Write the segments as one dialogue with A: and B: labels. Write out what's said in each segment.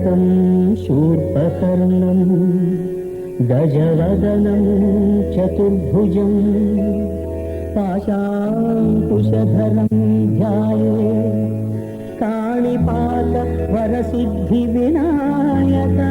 A: वक्रतुण्डमहाकायसूर्यकोटिसमप्रभं शूर्पकर्णं गजवदनं चतुर्भुजं पाशाङ्कुशधरं ध्यायेत् काणिपाकवरसिद्धिविनायका।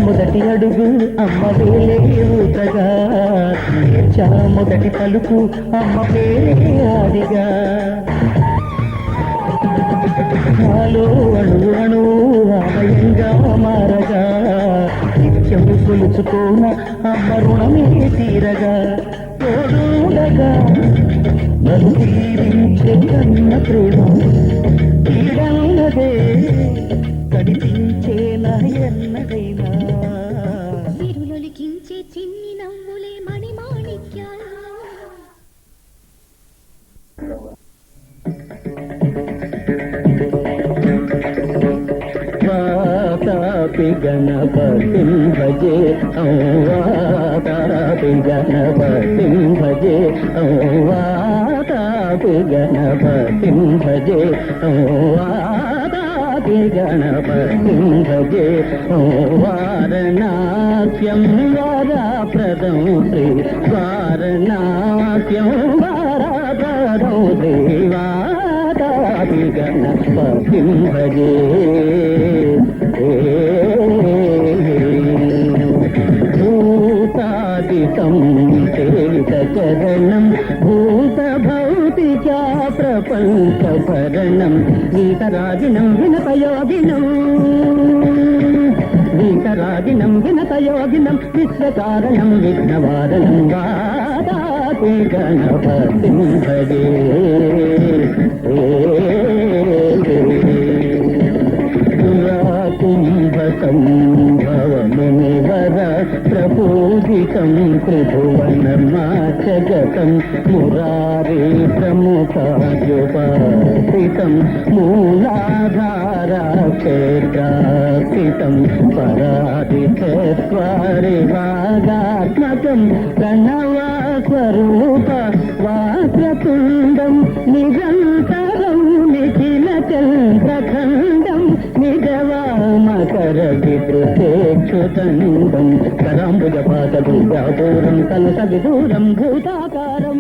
B: మొదటి అడుగు అమ్మ వేలే ఊతగా, మొదటి పలుకు అమ్మ పేరే ఆదిగా, నాలో అణు అణు ఆలయంగా మారగా, నిత్యము కొలుచుకోన అమ్మ రుణమే తీరగా, తోడుండగా నన్ను తీరించే కన్న ప్రేమ తీరన్నదే కనిపించేనా ఎన్నదైనా.
C: సిరులొలికించే చిన్ని నవ్వులే మణిమాణిక్యాలు.
A: వాతాపి గణపతిం భజే వాతాపి గణపతిం భజే వాతాపి గణపతిం భజే వాతాపి గణపతిం భజే వారణాస్యం వరప్రదం శ్రీ వారణాస్యం వరప్రదం శ్రీ వాతాపి గణపతిం భజే భూతాదికం చరణం భూత భౌతికా ప్రపంచ భరణం గీతరాగిణం వినతయోగినం గీతరాగిణం వినతయోగినం విశ్వకారణం విఘ్నవారణం వాదాపి గణపతిం భజే కుంభసంభవమునివర ప్రపూజితం త్రిభువనమాచగతం మురారే ప్రముఖాద్యుపాసితం మూలాధారాక్షేత్రాస్థితం పరాదిత్వారివాగాత్మకం ప్రణవస్వరూప వాక్రతుండం నిరంతరం నిఖిల చంద్రఖండం నిజవామకర విద్రుతేక్షుతండం కరాంబుజపాత విద్యాపూరం కలస విదూరం భూతాకారం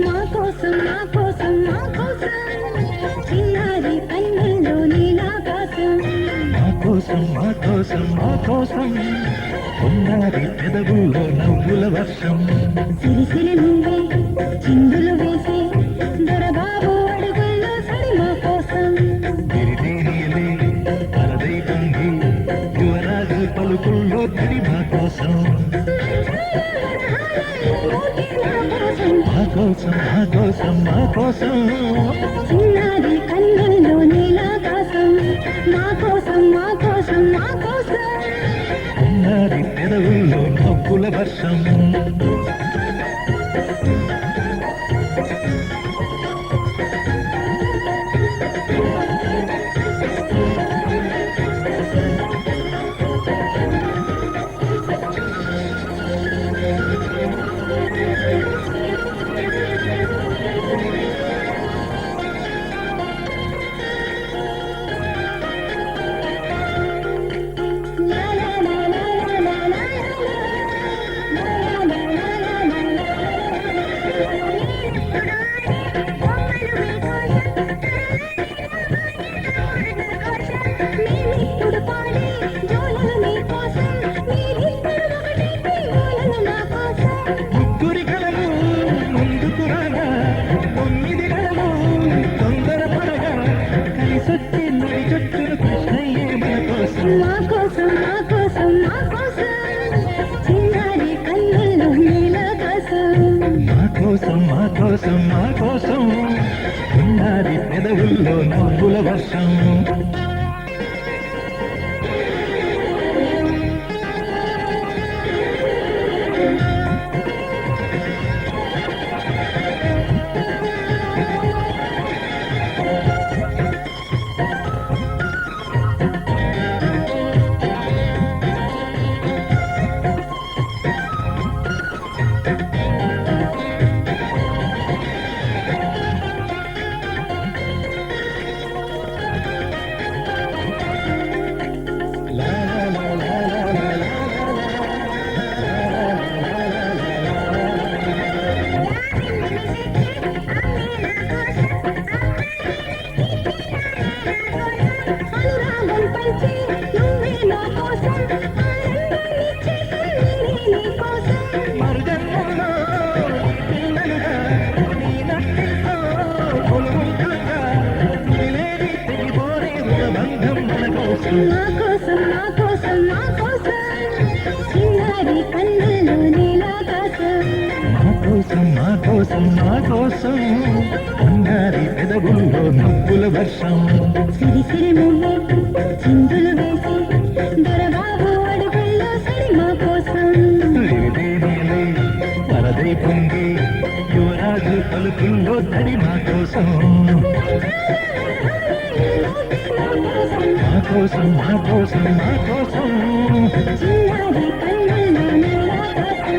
C: మా కోసం మా కోసం మా కోసం చిన్నారి కన్నుల్లో నీలాకాశం
B: మా కోసం మా కోసం మా కోసం ఉన్నది పెదవుల్లో నవ్వుల వర్షం
C: సిరిసిరి నువ్వే చిందులు వేసే దొరబాబు అడుగుల్లో సడి మా కోసం
B: గిరిదేనియలే పరదైతుంది యువరాజు పలుకుల్లో తడి మా కోసం మా కోసం మా కోసం మా కోసం
C: చిన్నారి కన్నుల్లో నీలాకాశం మా కోసం మా కోసం మా కోసం
B: ఉన్నది పెదవుల్లో నవ్వుల వర్షం ముగ్గురి కలలు ముందుకు రాగా 9 గడలు తొందరపడగా కలిసొచ్చి నడిచొచ్చును కృష్ణయ్యే మన కోసం
C: మా కోసం మా కోసం మా కోసం చిన్నారి కన్నుల్లో నీలాకాశం
B: మా కోసం మా కోసం మా కోసం ఉన్నది పెదవుల్లో నవ్వుల వర్షం
C: అనురాగం పంచి నువ్వే నా కోసం ఆనందాన్నిచ్చే కన్నీరే నీ కోసం
B: మరుజన్మలో పిల్లలుగా నీ నట్టితో కొలువుంటాగా వదిలేని తెగిపోరే ఒక బంధం మన కోసం
C: మా కోసం కోసం నా కోసం నా కోసం చిన్నారి కన్నుల్లో నీలాకాశం
B: మా కోసం మా కోసం మా కోసం అన్నారి పెదవుల్లో నవ్వుల వర్షం
C: సిరి సిరి ముళ్ళు చిందులు వేసి దొరబాబు అడుగుల్లో సరి మా కోసం
B: లేదేనేలే పరదే పొంగి యువరాజు పలుకుల్లో తడి మా కోసం మా కోసం మా కోసం మా కోసం
C: చిన్నారి కన్నుల్లో నీలాకాశం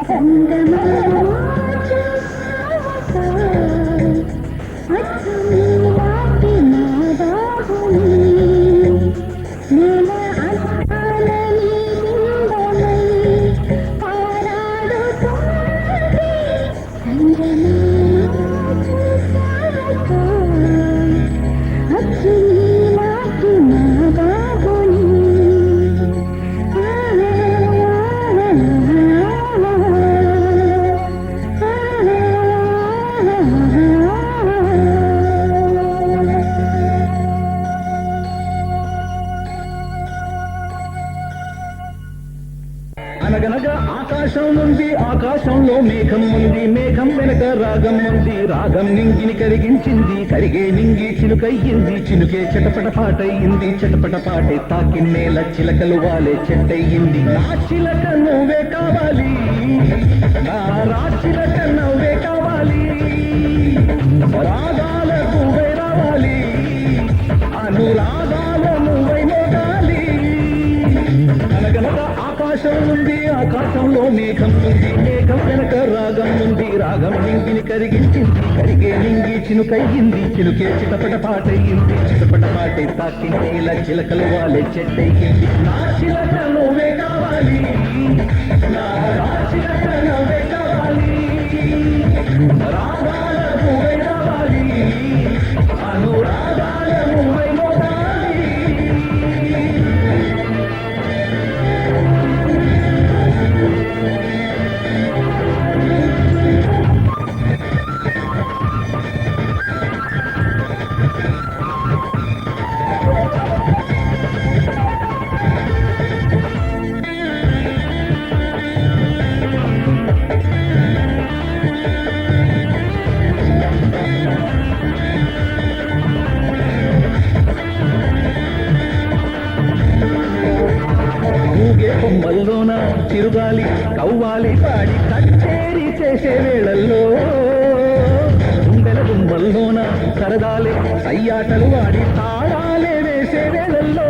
A: చందమామ
B: మేఘం ఉంది మేఘం వెనక రాగం ఉంది రాగం నింగిని కరిగించింది కరిగే నింగి చిలుకయ్యింది చిలుకే చటపట పాటయ్యింది చటపట పాటే తాకిన్నేల చిలకలు వాలే చెట్టయ్యింది నా చిలక నువ్వే కావాలి నా రాచిలక నువ్వే కావాలి రాగాల నువ్వే రావాలి అనురాగాల నువ్వై మోగాలి అనగనగా ఆకాశం ఉంది ఆకాశంలో మేఘం ఉంది మేఘం వెనక రాగం ఉంది రాగం నింగిని కరిగించింది కరిగే నింగి చినుకయ్యింది చిలుకే చిటపట పాటయ్యింది చిటపట పాటే తాకిన్నేల చిలకలు వాలే చెట్టయ్యింది నా చిలక నువ్వే కావాలి నా రాచిలక నువ్వే కావాలి రాగాల నువ్వే రావాలి అనురాగాల నువ్వై మోగాలి ఊగే కొమ్మల్లోన చిరుగాలి కవ్వాలి పాడి కచేరి చేసే వేళల్లో గుండెల గుమ్మల్లోన సరదాలే సయ్యాటలు వాడి తాళాలే వేసే వేళల్లో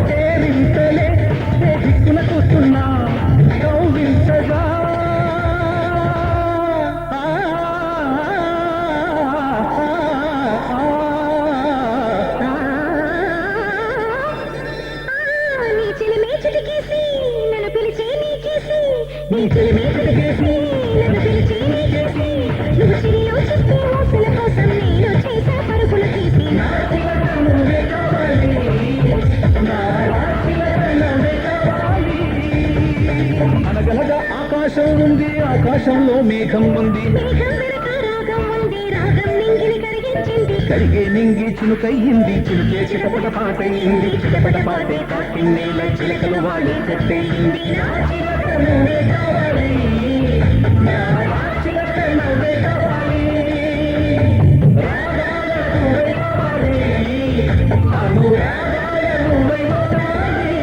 B: కేరింతలే దిక్కున చూస్తున్నా కౌగించగా
C: నీ చెలిమే చిటికేసి నన్ను పిలిచి నీ చేసి నువ్వు సిరిలో చూస్తే ఊసల కోసం నేను చేసే పరుగులు తీసి
B: నా చిలక నువ్వే కావాలి నా రాచిలక నువ్వే కావాలి అనగనగా ఆకాశం ఉంది ఆకాశంలో మేఘం ఉంది
C: మేఘం వెనక రాగం ఉంది రాగం నింగిని కరిగించింది
B: కరిగే నింగి చినుకయ్యింది చినుకే చిటపట పాటయ్యింది చిటపట పాటే తాకిన్నేల చిలకలు వాలే చెట్టయ్యింది నా చిలక నువ్వే కావాలి నా రాచిలక నువ్వే కావాలి రాగాల నువ్వే కావాలి అనురాగాల నువ్వే కావాలి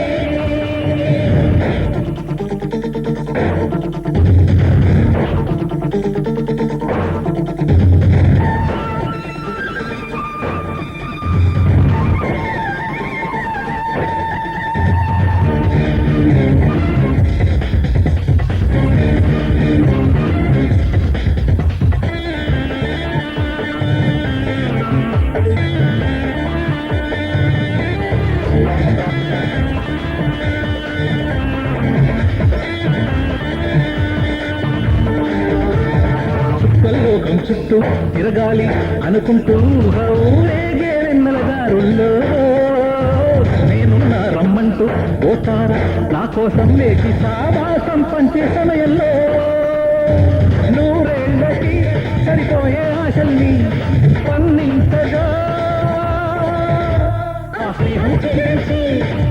B: చుక్కల్లోకం చుట్టూ తిరగాలి అనుకుంటూ ఊరేగే వెన్నెల దారుల్లో నేనున్నా రమ్మంటూ పోతారా నా కోసం లేచి సావాసం పంచే సమయంలో నూరేళ్ళకి సరిపోయే ఆశల్ని పన్నింతగా ఆ స్నేహం చేసి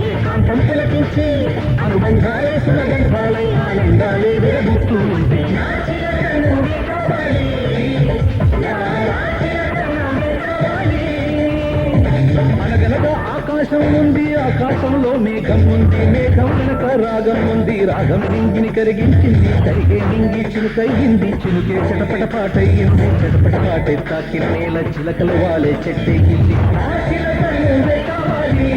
B: ఏకాంతం పులకించి అనుబంధాలే సులగంధాలై ఆనందాలే వెలుగుతూ ఉంటే నా చిలక నువ్వే కావాలి నా రాచిలక నువ్వే కావాలి అనగనగా ఆకాశం ఉంది ఆకాశంలో మేఘం ఉంది మేఘం వెనక రాగం ఉంది రాగం నింగిని కరిగించింది కరిగే నింగి చిలుకయ్యింది చిలుకే చటపట పాటయ్యింది చటపట పాటే తాకిన్నేల చిలకలు వాలే చెట్టెయ్యింది నా చిలక నువ్వే కావాలి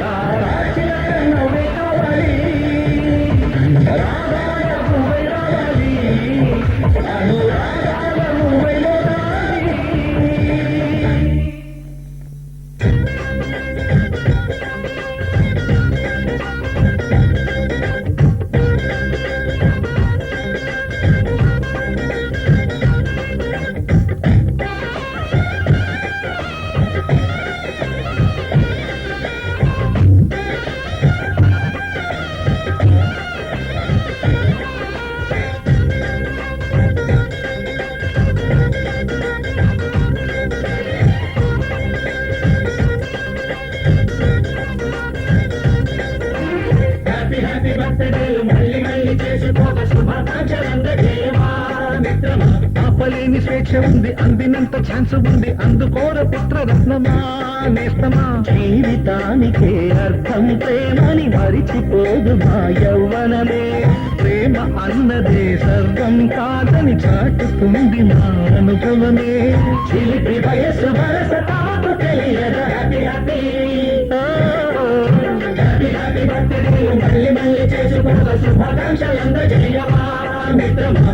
B: నా రాచిలక నువ్వే కావాలి రాగాల నువ్వే రావాలి అనురాగాల నువ్వే మోగాలి ఆపలేని స్వేచ్ఛ ఉంది, అందినంత ఛాన్స్ ఉంది, అందుకోర పుత్రరత్నమా నేస్తమా.
A: జీవితానికే అర్థం ప్రేమని మరిచిపోదు మా యవ్వనమే.
B: ప్రేమ అన్నదే సర్వం కాదని చాటుతుంది మా అనుభవమే.
A: చిలిపి వయస్సు వరస తాకు తెలియదు. Happy happy happy happy birthday మళ్ళీ మళ్ళీ చేసుకోవ శుభాకాంక్షలందజేయమా మిత్రమా.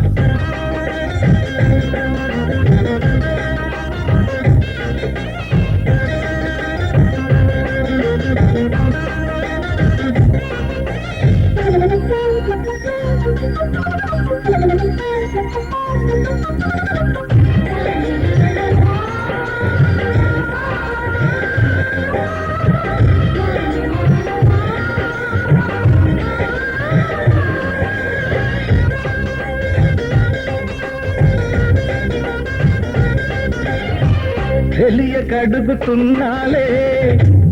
B: తెలియకడుగుతున్నాలే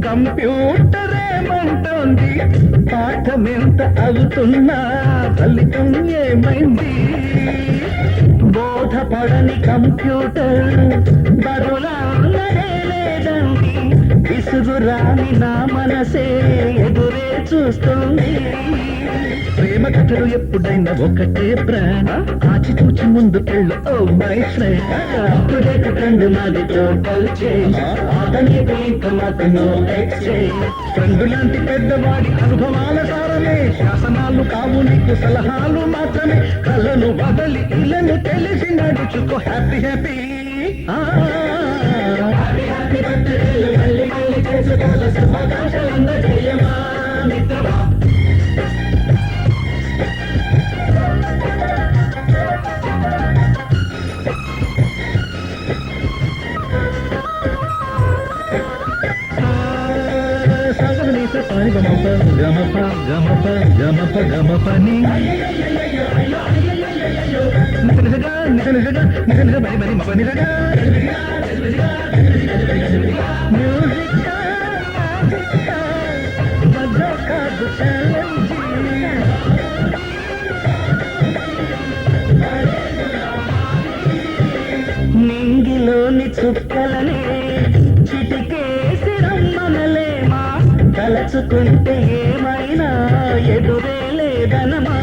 B: కంప్యూటరేమంటోంది, పాఠమెంత అవుతున్నా ఫలితం ఏమైంది.
A: బోధపడని కంప్యూటర్ బరులాన్నదే లేదండి, విసుగురాని నా మనసే ఎదురే చూస్తుంది.
B: ప్రేమ కథలు ఎప్పుడైనా ఒకటే బ్రాండ్, ఆచితూచి ముందుకెళ్ళు ఓ మై ఫ్రెండ్.
A: అప్పుడేట కండు మాది టోటల్ చేంజ్, అతని ఇంకా మాకు నో ఎక్స్చేంజ్.
B: ఫ్రెండు లాంటి పెద్దవాడి అనుభవాల సారమే, శాసనాలు కావు నీకు సలహాలు మాత్రమే. కళ్ళను వదలి ఇళ్ళను తెలిసి నడుచుకో happy happy.
A: Happy happy birthday మళ్ళీ మళ్ళీ చేసుకోవ శుభాకాంక్షలందజేయమా మిత్రమా.
B: గమప గమప గమప గమప గమపని నిజగా నిజగా నిజగా మరి మరి మప నిజగా.
A: మ్యూజిక్ మజా కాదు ఛాలెంజ్. నింగిలోని చుక్కలనే చిటికేసి రమ్మనలేమా, తలచుకుంటే ఏమైనా ఎదురే లేదనమా.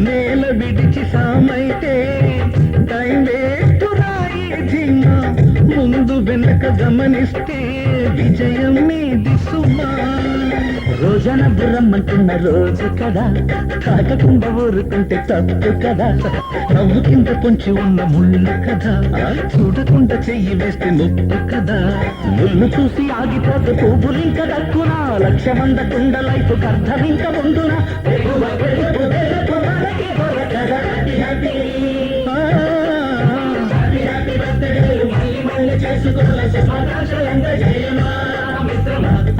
B: నేల విడిచి సామైతే టైం వేస్ట్ రాయి జిమ్మ, ముందు వెనక గమనిస్తే విజయం మీది సుమా.
A: రోజన బుర్రమ్మంటున్న రోజు కదా, తాకకుండా ఊరుకుంటే తప్పు కదా.
B: నవ్వు కింద పొంచి ఉన్న ముళ్ళు కదా, చూడకుండా చెయ్యి వేస్తే ముప్పు కదా.
A: ముళ్ళు చూసి ఆగిపోతే పువ్వులింక దక్కునా, లక్ష్యం అందకుండా లైఫ్ అర్థం ఇంక ఉండునా.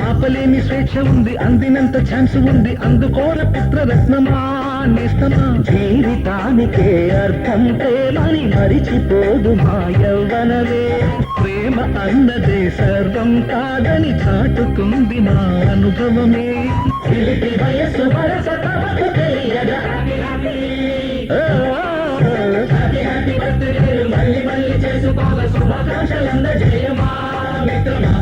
B: ఆపలేని స్వేచ్ఛ ఉంది, అందినంత ఛాన్స్ ఉంది, అందుకోర పుత్రరత్నమా నేస్తమా.
A: జీవితానికే అర్థం ప్రేమని మరిచిపోదు మా యవ్వనమే.
B: ప్రేమ అన్నదే సర్వం కాదని చాటుతుంది మా అనుభవమే.
A: చిలిపి వయస్సు వరస తమకు తెలియదా. హ్యాపీ హ్యాపీ బర్త్డే మళ్ళీ మళ్ళీ చేసుకోవ శుభాకాంక్షలందజేయమా మిత్రమా.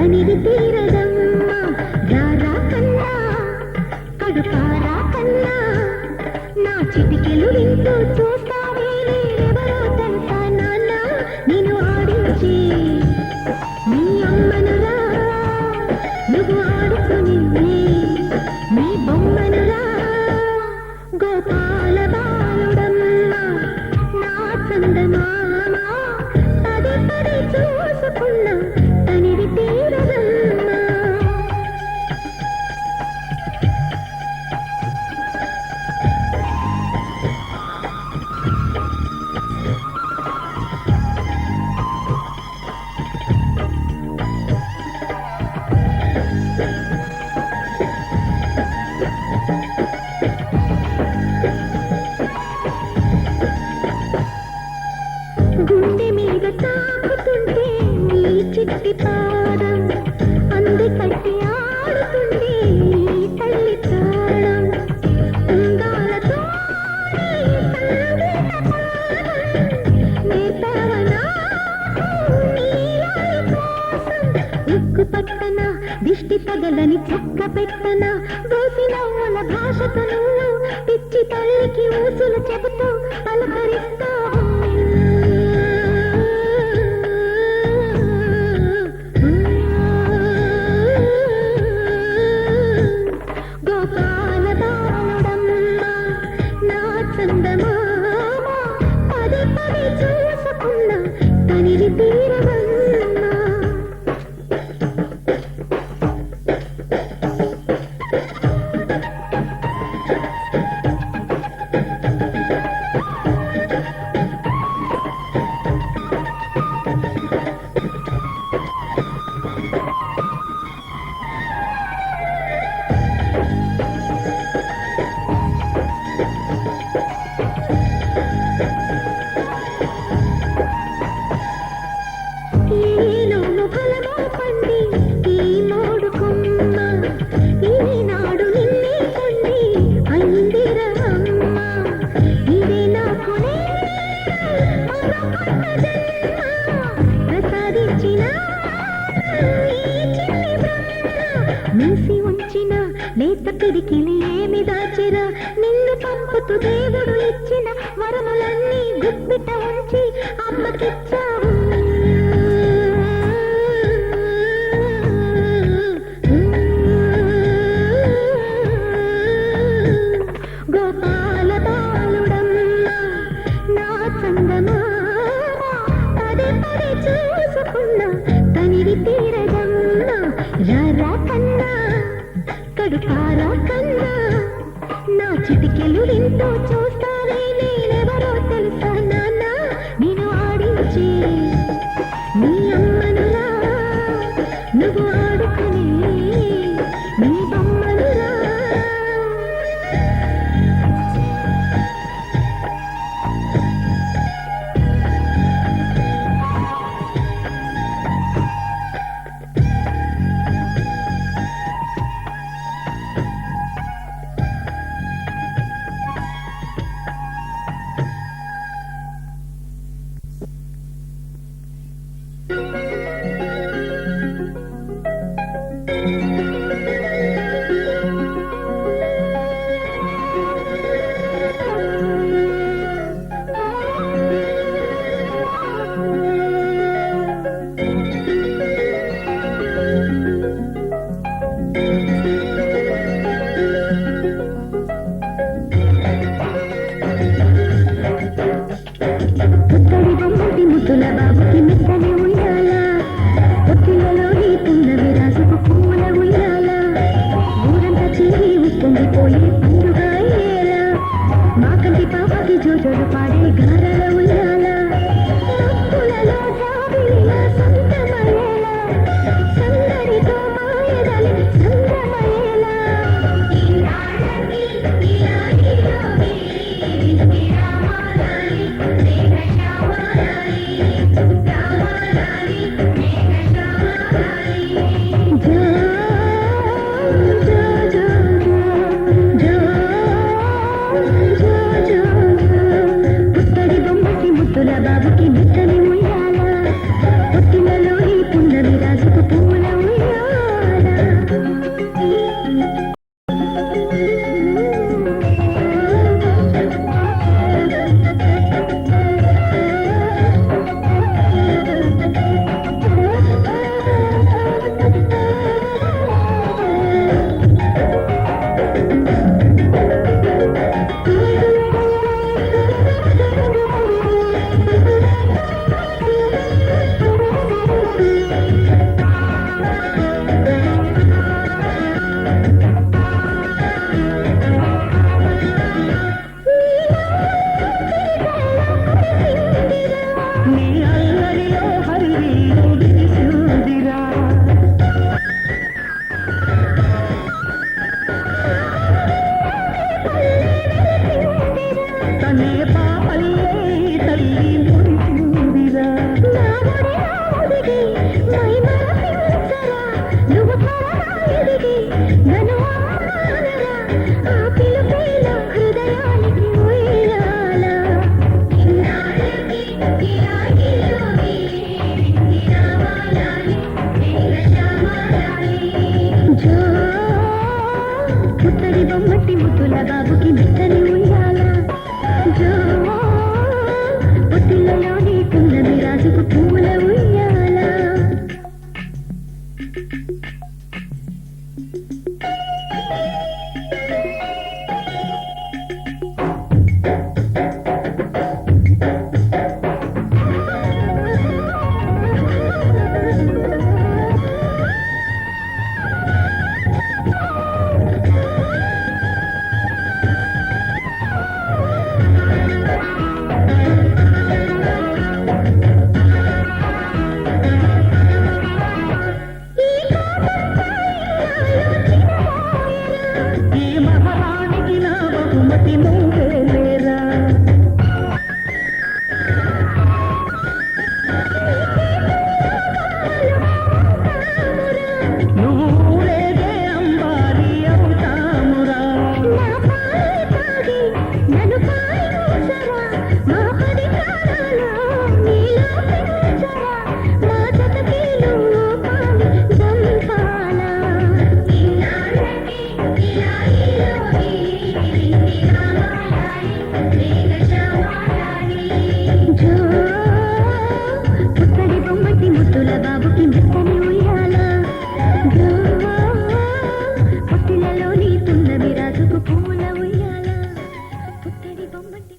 C: అనిది తీరదమ్మా రారా కన్నా కడుపారా కన్నా నా చిటికెలు వింటూ చూస్తావే ఎవరో తెలుసా నాన్న నేను ఆడించి నీ అమ్మనురా నువ్వు ఆడుకుని నీ బొమ్మనురా గోపాల బాలుడమ్మా నా చందమామ పదే పదే చూసుకున్నా తని చిట్టి పాదం అంది కట్టి ఆడుతుంది తల్లి తాళం ఉంగాలతో ఉక్కు పట్టన దిష్టి తగలని చక్క పెట్టన దోసి నవ్వుల భాషతో నువ్వు పిచ్చి తల్లికి ఊసులు చెబుతూ పలకరిస్తావు గోపాలదానుడమ్మ నా చందమామ పదే పదే చూసుకున్న తనివి తీరవన్నా మూసి ఉంచిన నేత పిడికిలి ఏమి దాచిరా నిన్ను పంపుతూ దేవుడు ఇచ్చిన వరములన్నీ గుప్పిట ఉంచి అమ్మకిచ్చావు గోపాల బాలుడమ్మ నా చందమామ పదే పదే చూసుకున్న తనివి తీరదమ్మ రారా కన్నా కడుపారా కన్నా నా చిటికెలు వింటూ చూస్తావే నేనెవరో తెలుసా నాన్న నేను ఆడించే నీ అమ్మనురా నువ్వు ఆడుకునే నీ బొమ్మనురా ముద్దుల బాబుకి మెత్తని ఉండాలా బాబుకి మెత్తని ఉయ్యాల పుట్టిలలో నీ తున్నవి రాజుకు పూల ఉయ్యాల పుట్టడి బొమ్మటి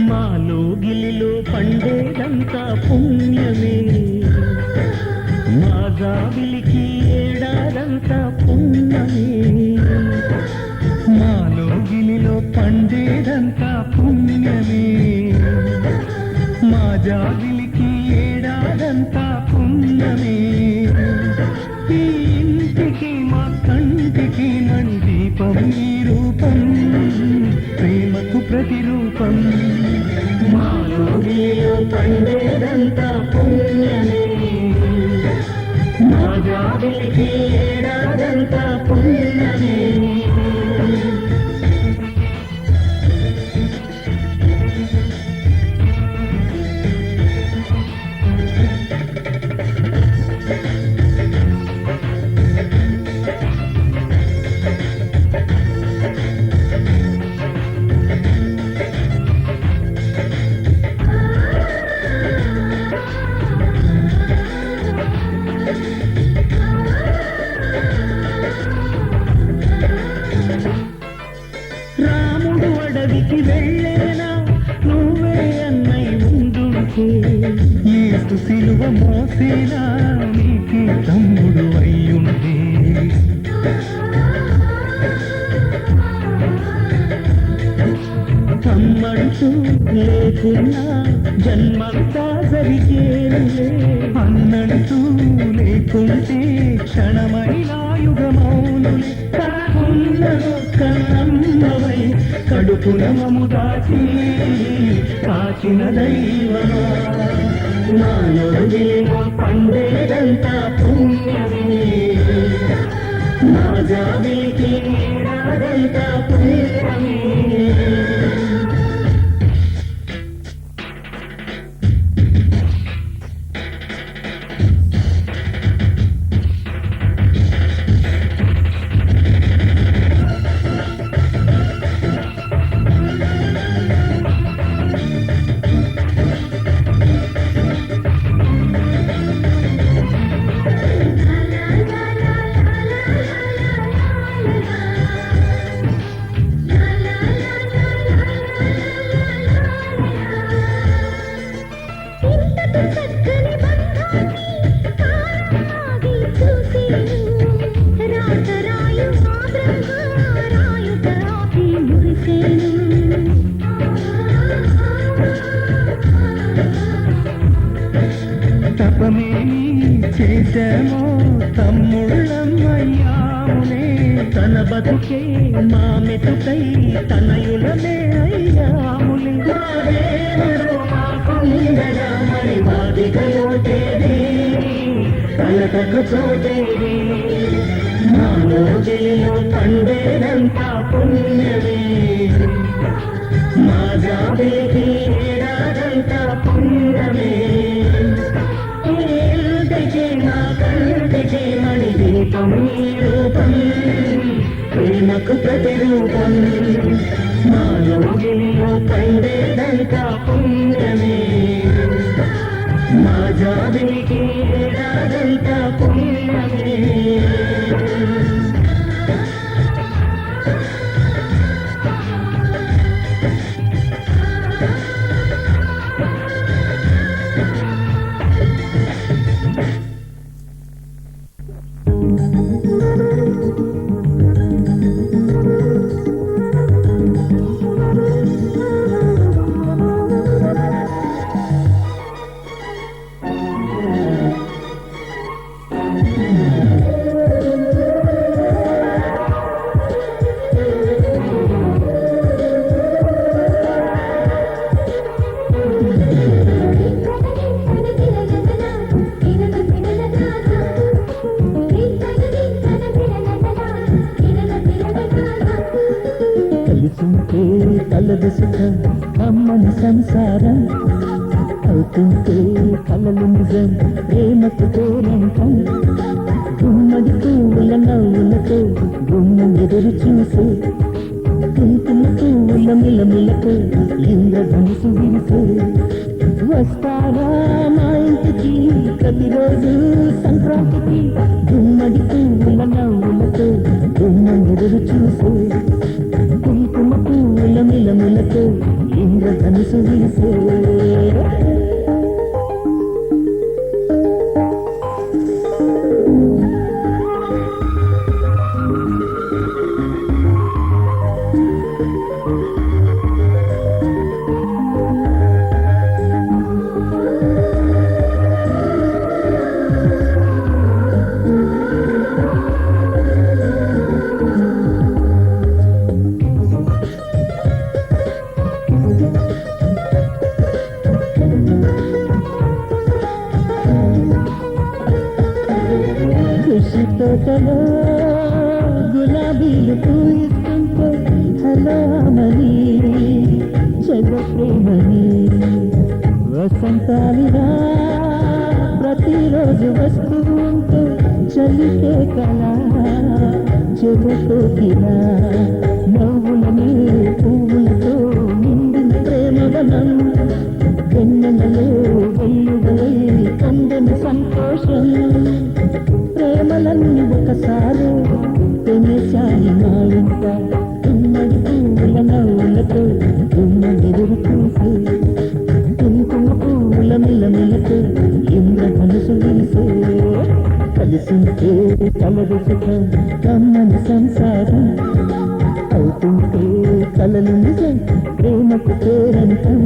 A: మాలో గిలిలో పండేదంతా పుణ్యమే మా జాబిలికి ఏడాదంతా పుణ్యమే మాలో గిలిలో పండేదంతా పుణ్యమే మా జాబిలికి ఏడాదంతా పుణ్యమే ఈ ఇంటికి మా కంటికి నందీపం ఈ రూపం ప్రేమకు ప్రతిరూపం మాలో గిలిలో పండేదంతా పుణ్యమే మా జాబిలికి ఏడాదంతా పుణ్యమే రాముడు అడవికి వెళ్ళేనా నువ్వే అన్నై ఉండుంటే యేసు సిలువ మోసేనా నీకి తమ్ముడు అయ్యుంటే తమ్మంటూ లేకున్నా జన్మంతా జరిగేనులే అన్నంటూ లేకుంటే క్షణమైనా యుగమౌనులే కనుకున్నదో కన్నమ్మవై కడుపున మము దాచి కాచిన దైవమా నాలో గిలిలో పండేదంతా పుణ్యమే నా జాబిలికి ఏడాదంతా పుణ్యమే తపమేమి చేశామో తమ్ముళ్ళమయ్యాములే తన బతుకే మా మెతుకై తనయులమే అయ్యాములే మరి వాదికయోటేది కలకకు చోటేది మాలో గిలిలో పండేదంతా పుణ్యమే మా జాబిలికి ఏడాదంతా పుణ్యమే నా కంటికి మణి దీపం ఈ రూపం ప్రేమకు ప్రతిరూపం మాలో గిలిలో పండేదంతా పుణ్యమే మా జాబిలికి ఏడాదంతా పుణ్యమే కలదు సుఖం అమ్మని సంసారం అవుతుంటే కలలు నిజం ప్రేమకు పేరంటం గుమ్మడి పువ్వుల నవ్వులతో గుమ్మం ఎదురు చూసే కుంకుమ పువ్వుల మిలమిలకు ఇంద్రధనుసు విరిసే వస్తారా మా ఇంటికి ప్రతిరోజు సంక్రాంతికి గుమ్మడి పువ్వుల నవ్వులతో గుమ్మం ఎదురు చూసే కుంకుమ పువ్వుల మిలమిలకు ఇంద్రధనుసు విరిసే కృషి తోటలో గులాబీలు పూయిస్తుంటే హలోమని జగ ప్రేమని వసంతాలిగా ప్రతిరోజు వస్తూ ఉంటూ చలికే కళ చెబుతోకిలా నవ్వులని పువ్వులతో నిండిన ప్రేమవనం వెన్నెలలో వెల్లువలై పొందిన సంతోషం ప్రేమలన్నీ ఒకసారి పెనేశాయి మా ఇంట గుమ్మడి పువ్వుల నవ్వులతో గుమ్మెదురు చూసి కుంకుమ పువ్వుల మిలమిలతో ఇంద్రధనుసు విరిసే కలిసింటే కలదు సుఖం కమ్మని సంసారం అవుతుంటే కలలు నిజం ప్రేమకు పేరంటం